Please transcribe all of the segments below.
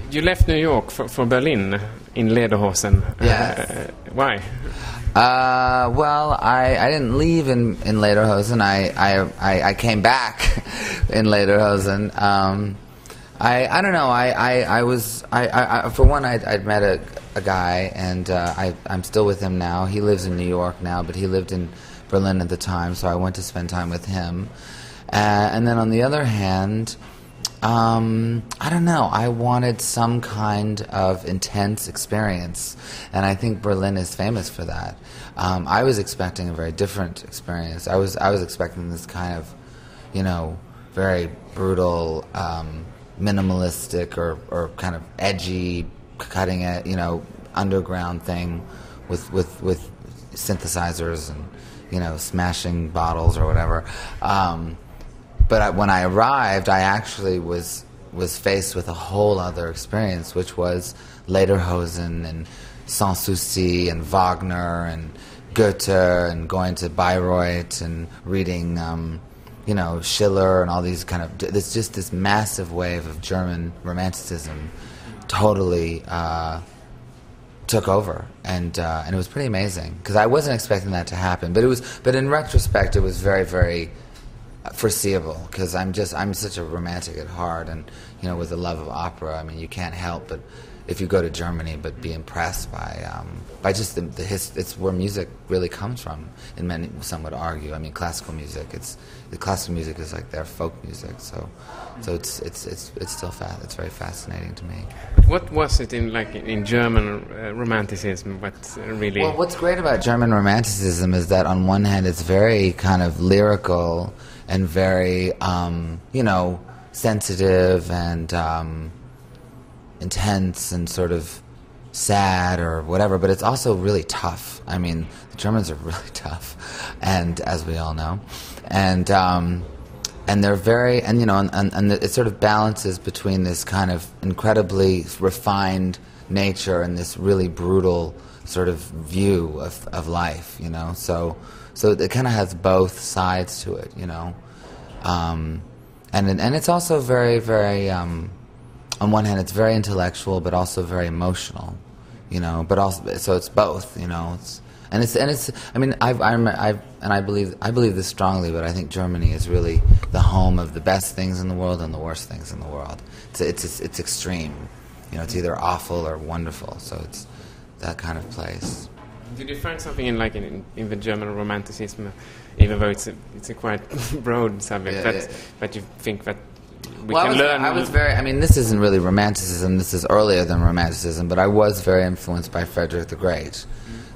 You left New York for Berlin in Lederhosen. Yes. Why? Well, I didn't leave in Lederhosen. I came back in Lederhosen. I don't know. I for one, I'd met a guy, and I'm still with him now. He lives in New York now, but he lived in Berlin at the time, so I went to spend time with him. And then on the other hand, I don't know. I wanted some kind of intense experience, and I think Berlin is famous for that. I was expecting a very different experience. I was expecting this kind of, very brutal, minimalistic or kind of edgy, cutting it, underground thing with synthesizers and smashing bottles or whatever. But when I arrived, I actually was faced with a whole other experience, which was Lederhosen and Sans Souci and Wagner and Goethe and going to Bayreuth and reading, Schiller and all these kind of... It's just this massive wave of German Romanticism totally took over, and it was pretty amazing because I wasn't expecting that to happen. But in retrospect, it was very, very foreseeable because I'm such a romantic at heart, and with the love of opera, I mean, you can't help but, if you go to Germany, but be impressed by just the it's where music really comes from. And some would argue, I mean, classical music. Classical music is like their folk music. So it's still it's very fascinating to me. What was it in German Romanticism? What really? Well, what's great about German Romanticism is that on one hand, it's very kind of lyrical and very sensitive and intense and sort of sad or whatever, but it's also really tough. I mean, the Germans are really tough, and as we all know, and they're very, and it sort of balances between this kind of incredibly refined nature and this really brutal sort of view of life, So it kind of has both sides to it, and it's also very, very. On one hand, it's very intellectual, but also very emotional, But also, so it's both, It's. I mean, I believe this strongly, but I think Germany is really the home of the best things in the world and the worst things in the world. It's extreme, It's either awful or wonderful. So it's that kind of place. Did you find something in the German Romanticism, even though it's a quite broad subject, but you think that we can learn? I was very. I mean, this isn't really Romanticism. This is earlier than Romanticism. But I was very influenced by Frederick the Great,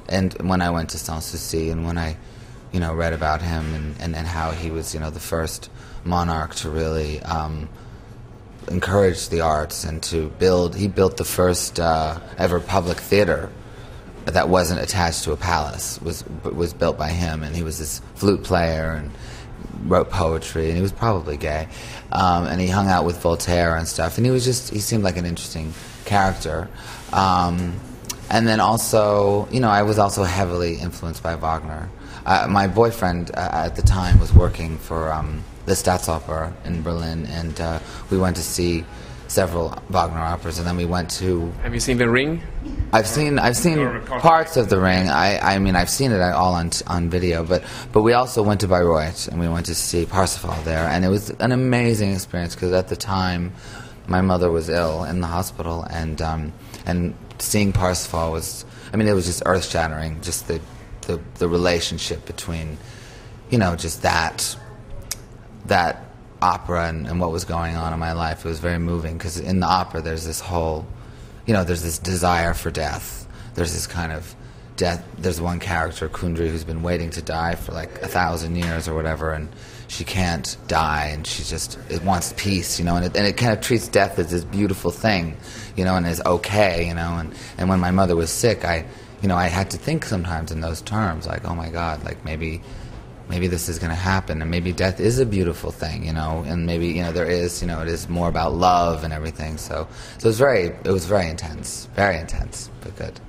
and when I went to Sans Souci, and when I, read about him and how he was, the first monarch to really encourage the arts and to build. He built the first ever public theater that wasn't attached to a palace. Was built by him, and he was this flute player and wrote poetry, and he was probably gay, and he hung out with Voltaire and stuff, and he seemed like an interesting character, and then also, I was also heavily influenced by Wagner. My boyfriend at the time was working for the Staatsoper in Berlin, and we went to see several Wagner operas, and then we went to... Have you seen The Ring? I've seen parts of The Ring. I mean, I've seen it all on video, but we also went to Bayreuth, and we went to see Parsifal there, and it was an amazing experience, because at the time, my mother was ill in the hospital, and seeing Parsifal was... I mean, it was just earth-shattering, just the relationship between, just that opera and what was going on in my life. It was very moving, because in the opera there's this whole, there's this desire for death. There's this kind of death. There's one character, Kundry, who's been waiting to die for like 1,000 years or whatever, and she can't die, and it wants peace, and it kind of treats death as this beautiful thing, and is okay, and when my mother was sick, I had to think sometimes in those terms, like, oh my God, like maybe this is going to happen, and maybe death is a beautiful thing, and maybe, there is, it is more about love and everything. So it was very intense, but good.